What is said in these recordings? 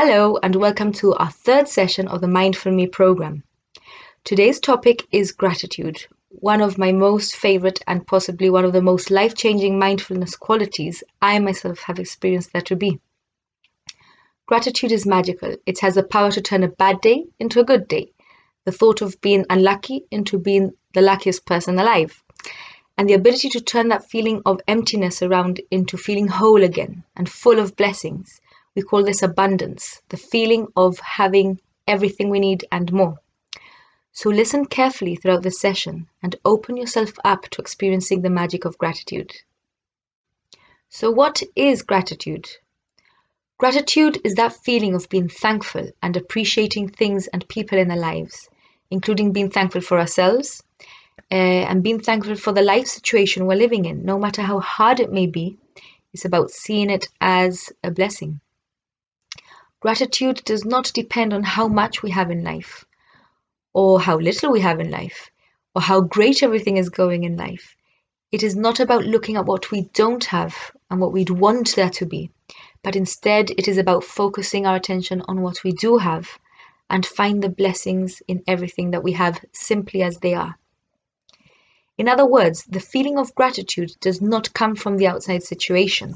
Hello and welcome to our third session of the Mindful Me program. Today's topic is gratitude, one of my most favorite and possibly one of the most life-changing mindfulness qualities I myself have experienced that to be. Gratitude is magical. It has the power to turn a bad day into a good day, the thought of being unlucky into being the luckiest person alive, and the ability to turn that feeling of emptiness around into feeling whole again and full of blessings. We call this abundance, the feeling of having everything we need and more. So listen carefully throughout the session and open yourself up to experiencing the magic of gratitude. So what is gratitude? Gratitude is that feeling of being thankful and appreciating things and people in our lives, including being thankful for ourselves and being thankful for the life situation we're living in, no matter how hard it may be. It's about seeing it as a blessing. Gratitude does not depend on how much we have in life, or how little we have in life, or how great everything is going in life. It is not about looking at what we don't have and what we'd want there to be, but instead it is about focusing our attention on what we do have and find the blessings in everything that we have simply as they are. In other words, the feeling of gratitude does not come from the outside situation,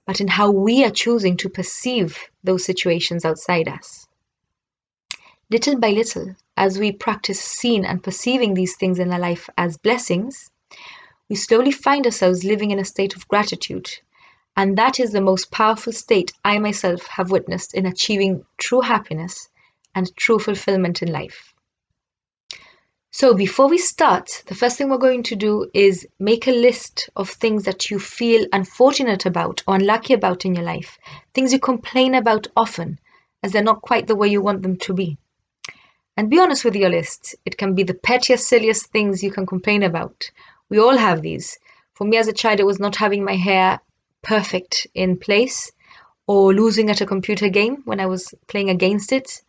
but in how we are choosing to perceive those situations outside us. Little by little, as we practice seeing and perceiving these things in our life as blessings, we slowly find ourselves living in a state of gratitude. And that is the most powerful state I myself have witnessed in achieving true happiness and true fulfillment in life. So before we start, the first thing we're going to do is make a list of things that you feel unfortunate about or unlucky about in your life, things you complain about often as they're not quite the way you want them to be. And be honest with your list. It can be the pettiest, silliest things you can complain about. We all have these. For me as a child, it was not having my hair perfect in place, or losing at a computer game when I was playing against it,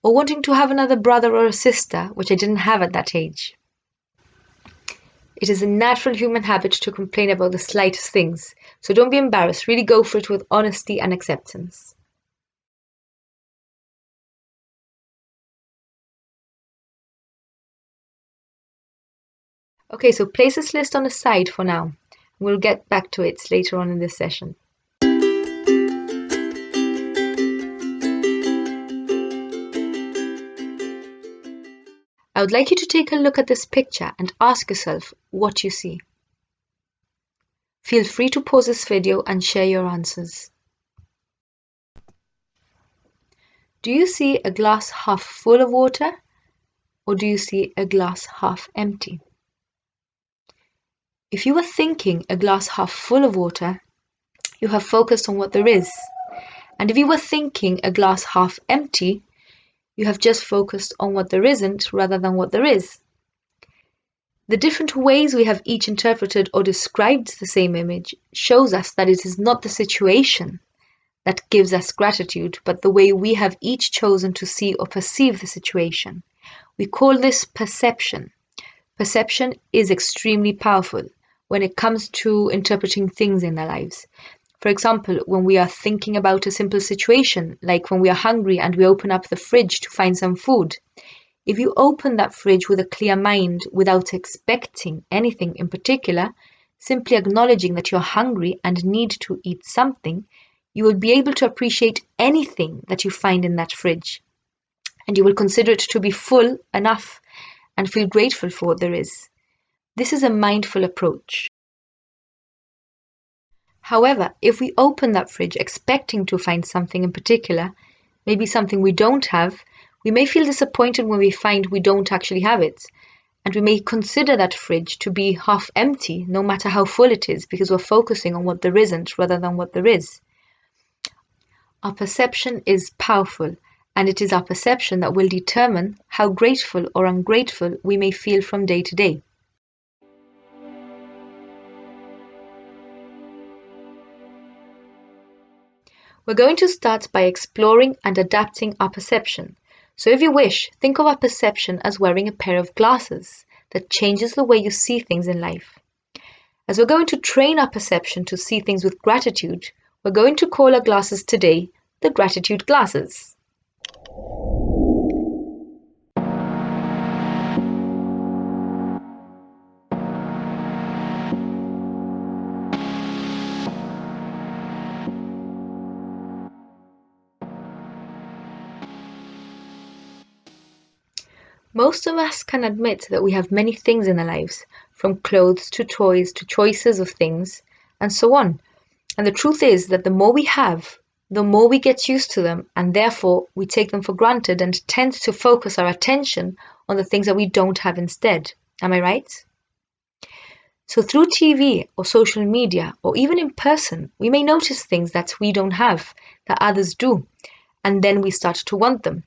or wanting to have another brother or a sister, which I didn't have at that age. It is a natural human habit to complain about the slightest things, so don't be embarrassed, really go for it with honesty and acceptance. Okay, so place this list on the side for now. We'll get back to it later on in this session. I would like you to take a look at this picture and ask yourself what you see. Feel free to pause this video and share your answers. Do you see a glass half full of water, or do you see a glass half empty? If you were thinking a glass half full of water, you have focused on what there is. And if you were thinking a glass half empty, you have just focused on what there isn't rather than what there is. The different ways we have each interpreted or described the same image shows us that it is not the situation that gives us gratitude, but the way we have each chosen to see or perceive the situation. We call this perception. Perception is extremely powerful when it comes to interpreting things in our lives. For example, when we are thinking about a simple situation, like when we are hungry and we open up the fridge to find some food. If you open that fridge with a clear mind without expecting anything in particular, simply acknowledging that you're hungry and need to eat something, you will be able to appreciate anything that you find in that fridge. And you will consider it to be full enough and feel grateful for what there is. This is a mindful approach. However, if we open that fridge expecting to find something in particular, maybe something we don't have, we may feel disappointed when we find we don't actually have it. And we may consider that fridge to be half empty, no matter how full it is, because we're focusing on what there isn't rather than what there is. Our perception is powerful, and it is our perception that will determine how grateful or ungrateful we may feel from day to day. We're going to start by exploring and adapting our perception. So if you wish, think of our perception as wearing a pair of glasses that changes the way you see things in life. As we're going to train our perception to see things with gratitude, we're going to call our glasses today the gratitude glasses. Most of us can admit that we have many things in our lives, from clothes to toys to choices of things, and so on. And the truth is that the more we have, the more we get used to them, and therefore we take them for granted and tend to focus our attention on the things that we don't have instead. Am I right? So through TV or social media or even in person, we may notice things that we don't have, that others do, and then we start to want them.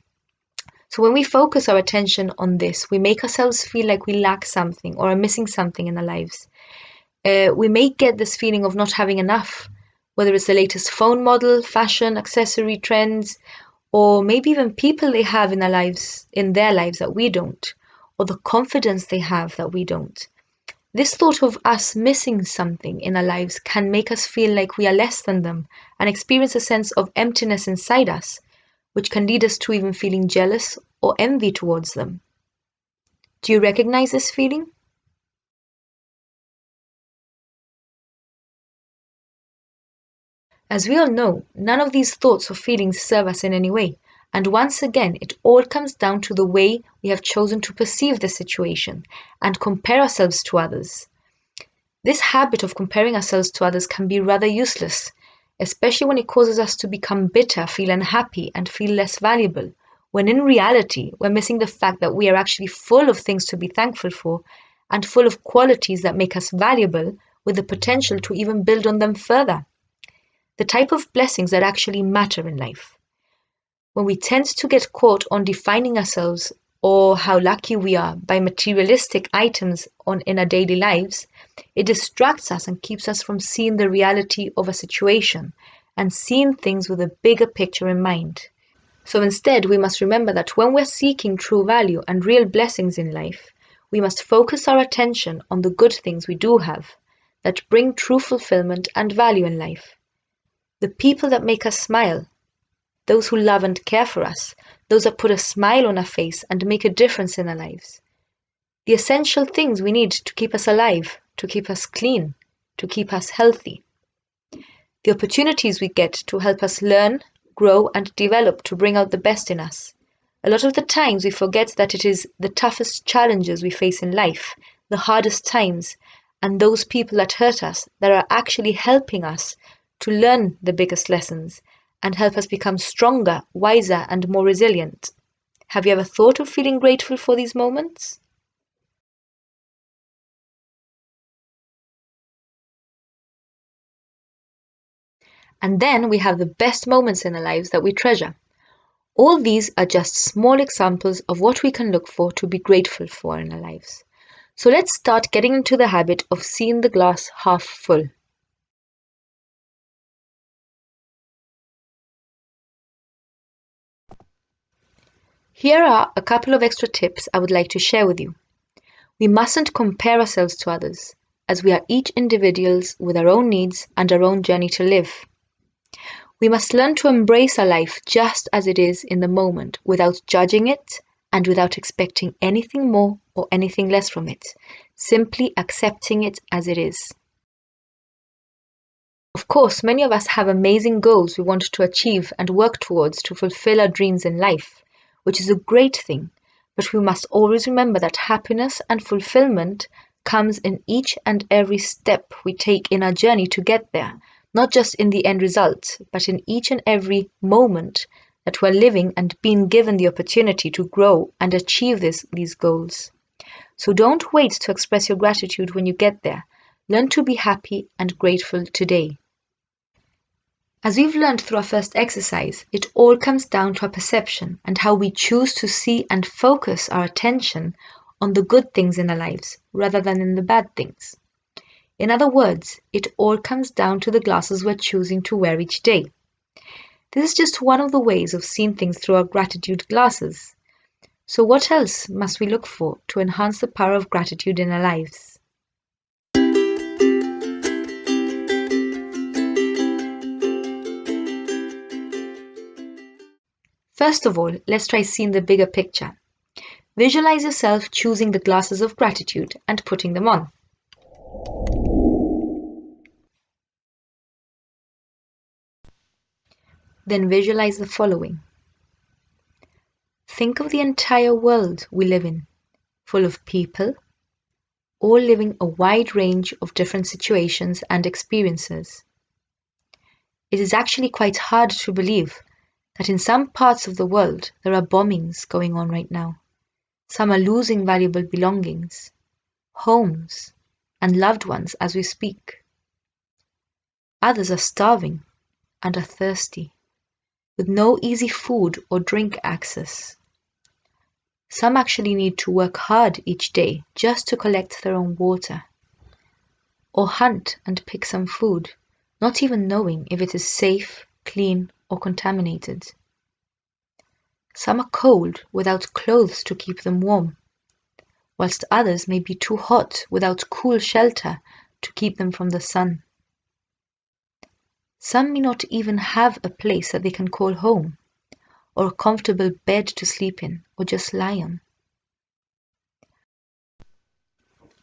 So when we focus our attention on this, we make ourselves feel like we lack something or are missing something in our lives. We may get this feeling of not having enough, whether it's the latest phone model, fashion, accessory trends, or maybe even people they have in their lives that we don't, or the confidence they have that we don't. This thought of us missing something in our lives can make us feel like we are less than them and experience a sense of emptiness inside us, which can lead us to even feeling jealous or envy towards them. Do you recognize this feeling? As we all know, none of these thoughts or feelings serve us in any way, and once again, it all comes down to the way we have chosen to perceive the situation and compare ourselves to others. This habit of comparing ourselves to others can be rather useless, especially when it causes us to become bitter, feel unhappy, and feel less valuable, when in reality, we're missing the fact that we are actually full of things to be thankful for and full of qualities that make us valuable with the potential to even build on them further. The type of blessings that actually matter in life. When we tend to get caught on defining ourselves or how lucky we are by materialistic items in our daily lives, it distracts us and keeps us from seeing the reality of a situation and seeing things with a bigger picture in mind. So instead, we must remember that when we're seeking true value and real blessings in life, we must focus our attention on the good things we do have that bring true fulfillment and value in life. The people that make us smile, those who love and care for us, those that put a smile on our face and make a difference in our lives. The essential things we need to keep us alive, to keep us clean, to keep us healthy. The opportunities we get to help us learn, grow, and develop to bring out the best in us. A lot of the times we forget that it is the toughest challenges we face in life, the hardest times, and those people that hurt us that are actually helping us to learn the biggest lessons and help us become stronger, wiser, and more resilient. Have you ever thought of feeling grateful for these moments? And then we have the best moments in our lives that we treasure. All these are just small examples of what we can look for to be grateful for in our lives. So let's start getting into the habit of seeing the glass half full. Here are a couple of extra tips I would like to share with you. We mustn't compare ourselves to others, as we are each individuals with our own needs and our own journey to live. We must learn to embrace our life just as it is in the moment, without judging it and without expecting anything more or anything less from it, simply accepting it as it is. Of course, many of us have amazing goals we want to achieve and work towards to fulfill our dreams in life, which is a great thing, but we must always remember that happiness and fulfillment comes in each and every step we take in our journey to get there, not just in the end result, but in each and every moment that we're living and being given the opportunity to grow and achieve these goals. So don't wait to express your gratitude when you get there. Learn to be happy and grateful today. As we've learned through our first exercise, it all comes down to our perception and how we choose to see and focus our attention on the good things in our lives rather than in the bad things. In other words, it all comes down to the glasses we're choosing to wear each day. This is just one of the ways of seeing things through our gratitude glasses. So what else must we look for to enhance the power of gratitude in our lives? First of all, let's try seeing the bigger picture. Visualize yourself choosing the glasses of gratitude and putting them on. Then visualize the following. Think of the entire world we live in, full of people, all living a wide range of different situations and experiences. It is actually quite hard to believe that in some parts of the world there are bombings going on right now. Some are losing valuable belongings, homes, and loved ones as we speak. Others are starving and are thirsty, with no easy food or drink access. Some actually need to work hard each day just to collect their own water, or hunt and pick some food, not even knowing if it is safe, clean, or contaminated. Some are cold without clothes to keep them warm, whilst others may be too hot without cool shelter to keep them from the sun. Some may not even have a place that they can call home, or a comfortable bed to sleep in, or just lie on.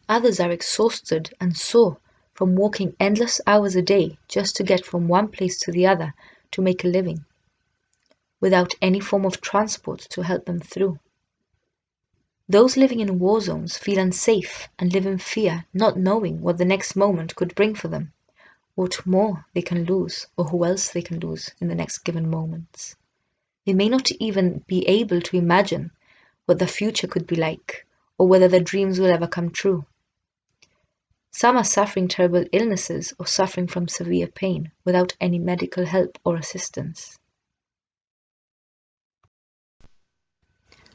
Others are exhausted and sore from walking endless hours a day just to get from one place to the other to make a living, without any form of transport to help them through. Those living in war zones feel unsafe and live in fear, not knowing what the next moment could bring for them, what more they can lose, or who else they can lose in the next given moments. They may not even be able to imagine what the future could be like, or whether their dreams will ever come true. Some are suffering terrible illnesses or suffering from severe pain without any medical help or assistance.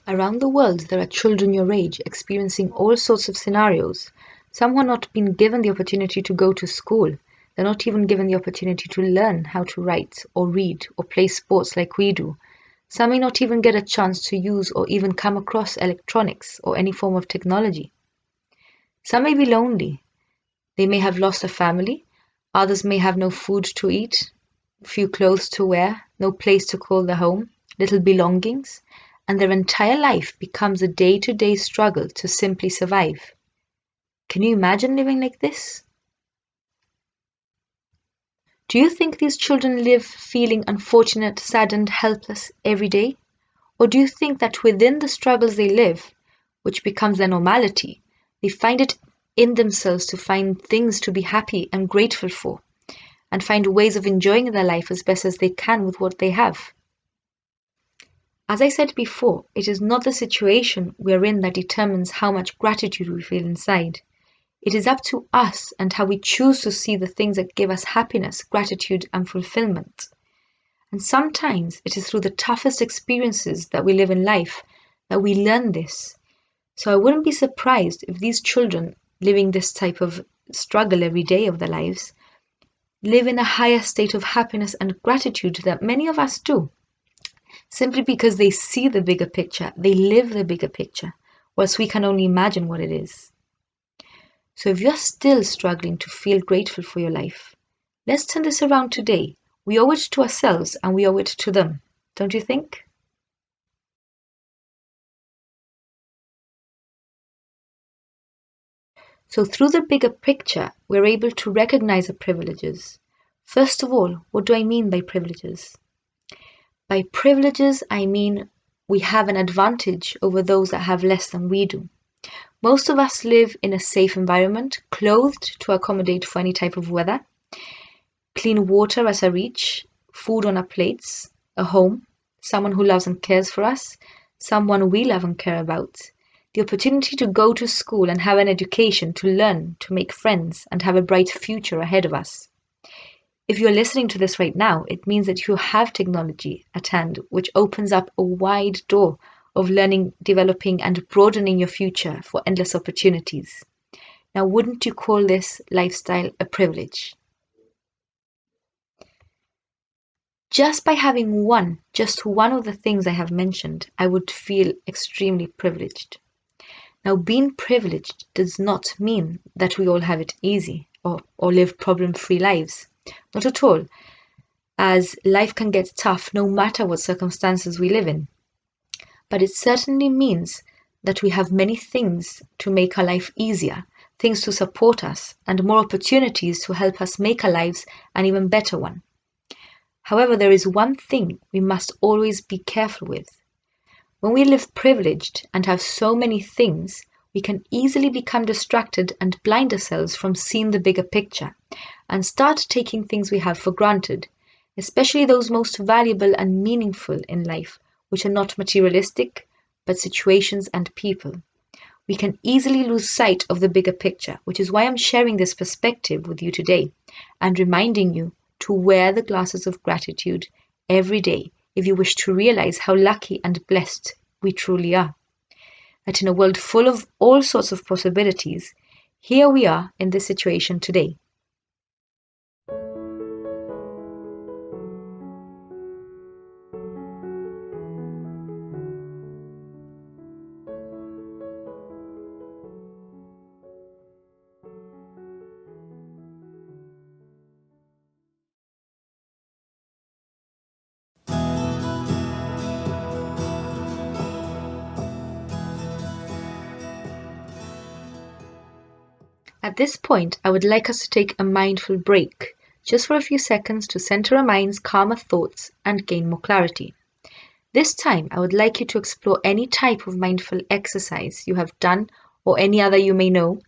Around the world, there are children your age experiencing all sorts of scenarios. Some who are not been given the opportunity to go to school. They're not even given the opportunity to learn how to write or read or play sports like we do. Some may not even get a chance to use or even come across electronics or any form of technology. Some may be lonely. They may have lost a family. Others may have no food to eat, few clothes to wear, no place to call their home, little belongings, and their entire life becomes a day-to-day struggle to simply survive. Can you imagine living like this? Do you think these children live feeling unfortunate, saddened, helpless every day? Or do you think that within the struggles they live, which becomes their normality, they find it in themselves to find things to be happy and grateful for, and find ways of enjoying their life as best as they can with what they have? As I said before, it is not the situation we're in that determines how much gratitude we feel inside. It is up to us and how we choose to see the things that give us happiness, gratitude, and fulfillment. And sometimes it is through the toughest experiences that we live in life that we learn this. So I wouldn't be surprised if these children living this type of struggle every day of their lives live in a higher state of happiness and gratitude that many of us do, simply because they see the bigger picture, they live the bigger picture, whilst we can only imagine what it is. So if you're still struggling to feel grateful for your life, let's turn this around today. We owe it to ourselves and we owe it to them, don't you think? So through the bigger picture, we're able to recognize our privileges. First of all, what do I mean by privileges? By privileges, I mean we have an advantage over those that have less than we do. Most of us live in a safe environment, clothed to accommodate for any type of weather, clean water as our reach, food on our plates, a home, someone who loves and cares for us, someone we love and care about, the opportunity to go to school and have an education, to learn, to make friends, and have a bright future ahead of us. If you're listening to this right now, it means that you have technology at hand, which opens up a wide door of learning, developing, and broadening your future for endless opportunities. Now, wouldn't you call this lifestyle a privilege? Just by having just one of the things I have mentioned, I would feel extremely privileged. Now, being privileged does not mean that we all have it easy or live problem-free lives. Not at all. as life can get tough no matter what circumstances we live in. But it certainly means that we have many things to make our life easier, things to support us, and more opportunities to help us make our lives an even better one. However, there is one thing we must always be careful with. When we live privileged and have so many things, we can easily become distracted and blind ourselves from seeing the bigger picture and start taking things we have for granted, especially those most valuable and meaningful in life, which are not materialistic, but situations and people. We can easily lose sight of the bigger picture, which is why I'm sharing this perspective with you today and reminding you to wear the glasses of gratitude every day if you wish to realize how lucky and blessed we truly are. That in a world full of all sorts of possibilities, here we are in this situation today. At this point, I would like us to take a mindful break, just for a few seconds to center our minds, calm our thoughts, and gain more clarity. This time, I would like you to explore any type of mindful exercise you have done or any other you may know.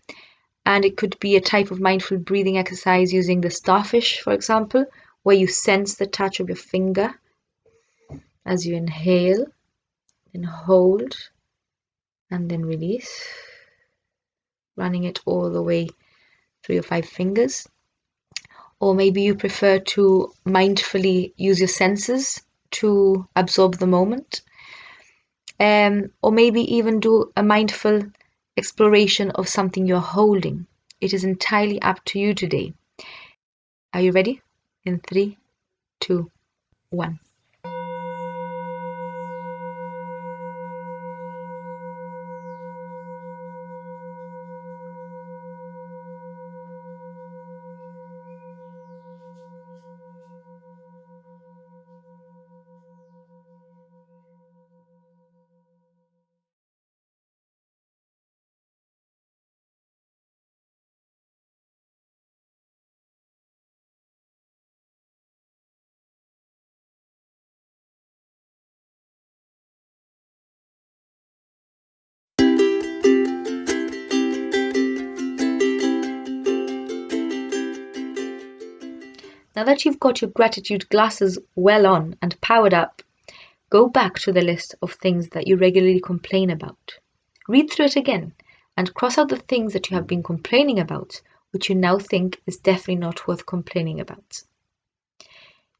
And it could be a type of mindful breathing exercise using the starfish, for example, where you sense the touch of your finger as you inhale, then hold, and then release, running it all the way through your 5 fingers. Or maybe you prefer to mindfully use your senses to absorb the moment. Or maybe even do a mindful exploration of something you're holding. It is entirely up to you today. Are you ready? In 3, 2, 1. Now that you've got your gratitude glasses well on and powered up, go back to the list of things that you regularly complain about. Read through it again and cross out the things that you have been complaining about, which you now think is definitely not worth complaining about.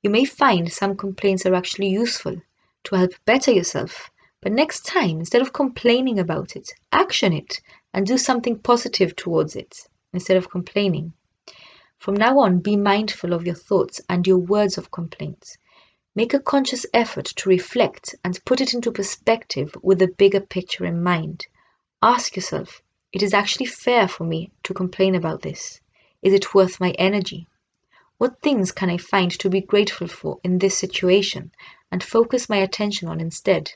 You may find some complaints are actually useful to help better yourself, but next time, instead of complaining about it, action it and do something positive towards it instead of complaining. From now on, be mindful of your thoughts and your words of complaints. Make a conscious effort to reflect and put it into perspective with the bigger picture in mind. Ask yourself, it is actually fair for me to complain about this? Is it worth my energy? What things can I find to be grateful for in this situation and focus my attention on instead?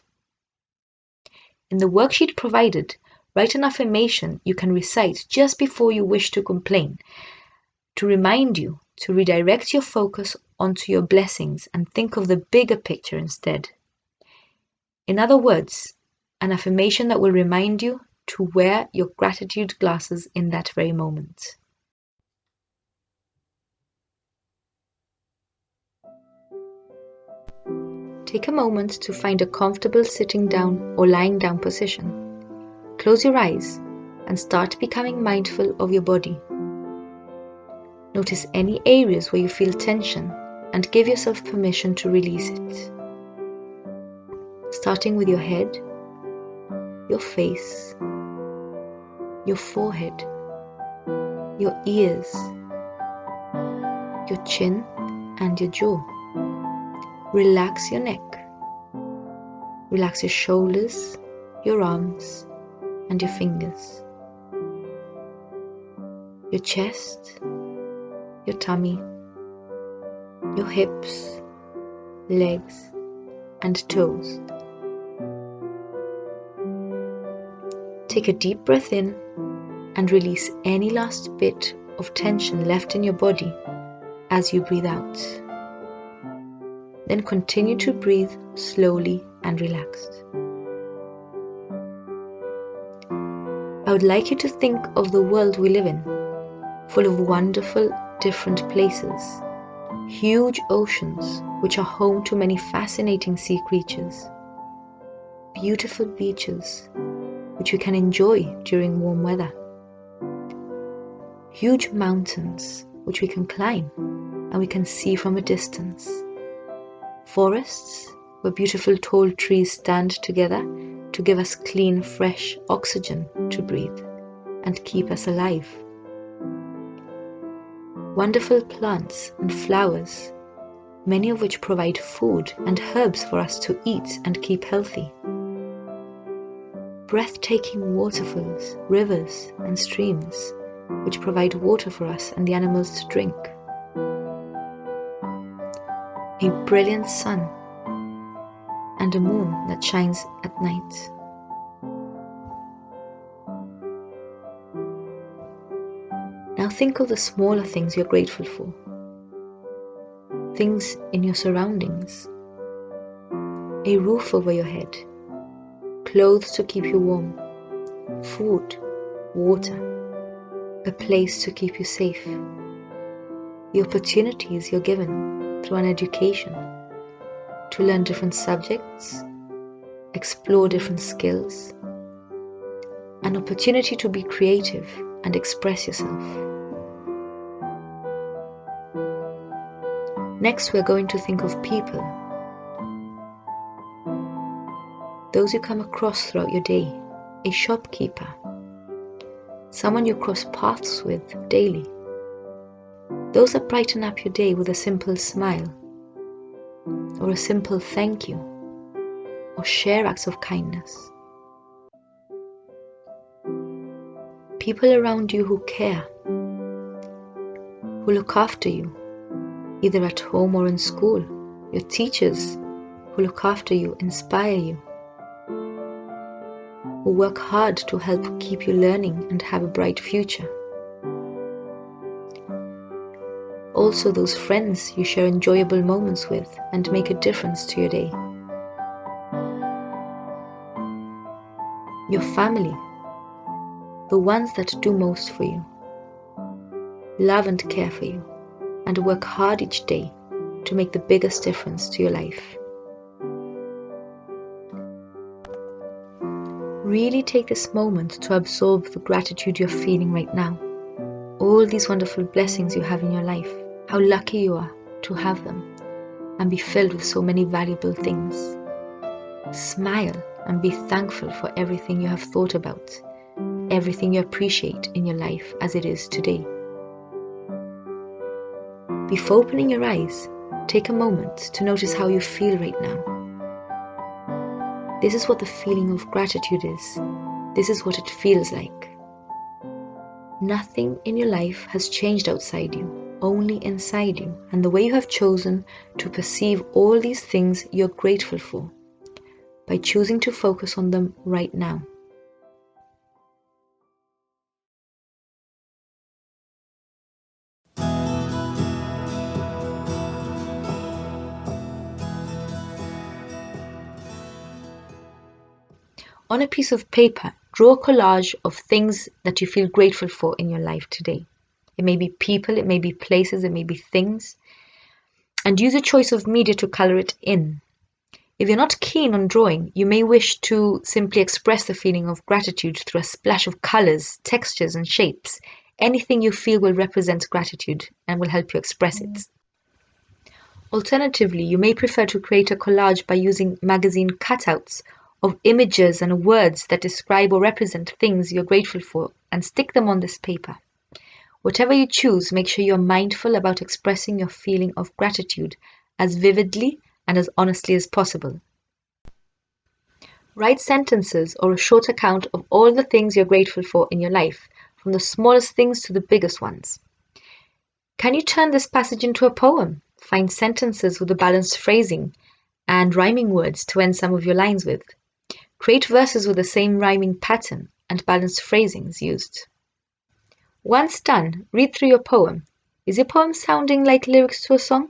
In the worksheet provided, write an affirmation you can recite just before you wish to complain, to remind you to redirect your focus onto your blessings and think of the bigger picture instead. In other words, an affirmation that will remind you to wear your gratitude glasses in that very moment. Take a moment to find a comfortable sitting down or lying down position. Close your eyes and start becoming mindful of your body. Notice any areas where you feel tension and give yourself permission to release it. Starting with your head, your face, your forehead, your ears, your chin and your jaw. Relax your neck. Relax your shoulders, your arms and your fingers. Your chest, your tummy, your hips, legs, and toes. Take a deep breath in and release any last bit of tension left in your body as you breathe out. Then continue to breathe slowly and relaxed. I would like you to think of the world we live in, full of wonderful, different places, huge oceans which are home to many fascinating sea creatures, beautiful beaches which we can enjoy during warm weather, huge mountains which we can climb and we can see from a distance, forests where beautiful tall trees stand together to give us clean, fresh oxygen to breathe and keep us alive. Wonderful plants and flowers, many of which provide food and herbs for us to eat and keep healthy. Breathtaking waterfalls, rivers and streams, which provide water for us and the animals to drink. A brilliant sun and a moon that shines at night. Now think of the smaller things you're grateful for. Things in your surroundings. A roof over your head. Clothes to keep you warm. Food, water. A place to keep you safe. The opportunities you're given through an education to learn different subjects, explore different skills, an opportunity to be creative and express yourself. Next, we're going to think of people. Those you come across throughout your day, a shopkeeper, someone you cross paths with daily, those that brighten up your day with a simple smile, or a simple thank you, or share acts of kindness. People around you who care, who look after you, either at home or in school, your teachers who look after you, inspire you, who work hard to help keep you learning and have a bright future. Also those friends you share enjoyable moments with and make a difference to your day. Your family, the ones that do most for you, love and care for you, and work hard each day to make the biggest difference to your life. Really take this moment to absorb the gratitude you're feeling right now. All these wonderful blessings you have in your life, how lucky you are to have them and be filled with so many valuable things. Smile and be thankful for everything you have thought about, everything you appreciate in your life as it is today. Before opening your eyes, take a moment to notice how you feel right now. This is what the feeling of gratitude is. This is what it feels like. Nothing in your life has changed outside you, only inside you, and the way you have chosen to perceive all these things you're grateful for, by choosing to focus on them right now. On a piece of paper, draw a collage of things that you feel grateful for in your life today. It may be people, it may be places, it may be things. And use a choice of media to color it in. If you're not keen on drawing, you may wish to simply express the feeling of gratitude through a splash of colors, textures, and shapes. Anything you feel will represent gratitude and will help you express it. Alternatively, you may prefer to create a collage by using magazine cutouts of images and words that describe or represent things you're grateful for and stick them on this paper. Whatever you choose, make sure you're mindful about expressing your feeling of gratitude as vividly and as honestly as possible. Write sentences or a short account of all the things you're grateful for in your life, from the smallest things to the biggest ones. Can you turn this passage into a poem? Find sentences with a balanced phrasing and rhyming words to end some of your lines with. Create verses with the same rhyming pattern and balanced phrasings used. Once done, read through your poem. Is your poem sounding like lyrics to a song?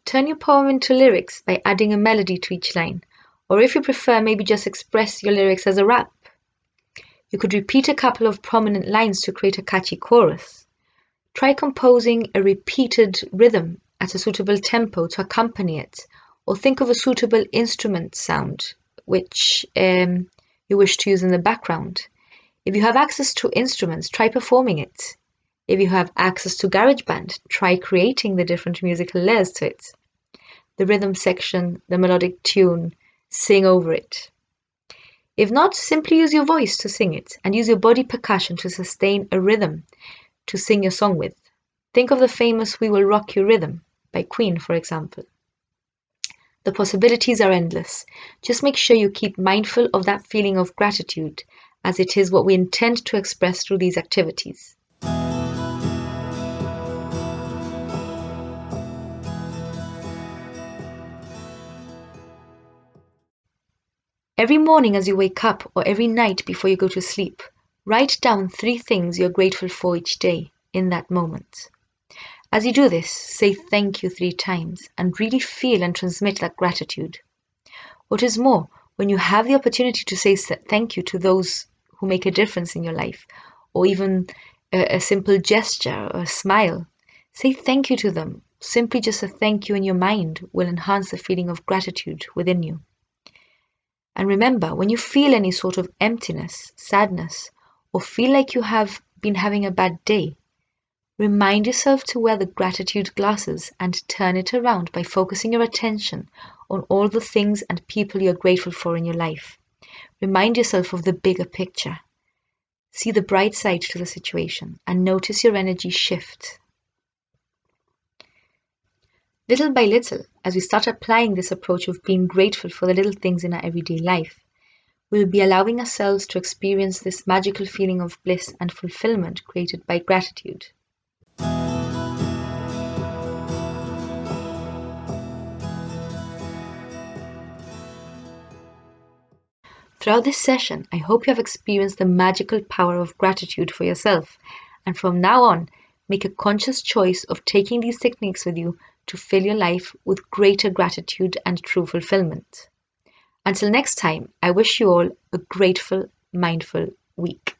Turn your poem into lyrics by adding a melody to each line, or if you prefer, maybe just express your lyrics as a rap. You could repeat a couple of prominent lines to create a catchy chorus. Try composing a repeated rhythm at a suitable tempo to accompany it, or think of a suitable instrument sound which you wish to use in the background. If you have access to instruments, try performing it. If you have access to GarageBand, try creating the different musical layers to it. The rhythm section, the melodic tune, sing over it. If not, simply use your voice to sing it and use your body percussion to sustain a rhythm to sing your song with. Think of the famous We Will Rock You rhythm by Queen, for example. The possibilities are endless. Just make sure you keep mindful of that feeling of gratitude, as it is what we intend to express through these activities. Every morning as you wake up or every night before you go to sleep, write down 3 things you're grateful for each day in that moment. As you do this, say thank you 3 times and really feel and transmit that gratitude. What is more, when you have the opportunity to say thank you to those who make a difference in your life, or even a simple gesture or a smile, say thank you to them. Simply just a thank you in your mind will enhance the feeling of gratitude within you. And remember, when you feel any sort of emptiness, sadness, or feel like you have been having a bad day, remind yourself to wear the gratitude glasses and turn it around by focusing your attention on all the things and people you're grateful for in your life. Remind yourself of the bigger picture. See the bright side to the situation and notice your energy shift. Little by little, as we start applying this approach of being grateful for the little things in our everyday life, we'll be allowing ourselves to experience this magical feeling of bliss and fulfillment created by gratitude. Throughout this session, I hope you have experienced the magical power of gratitude for yourself, and from now on, make a conscious choice of taking these techniques with you to fill your life with greater gratitude and true fulfillment. Until next time, I wish you all a grateful, mindful week.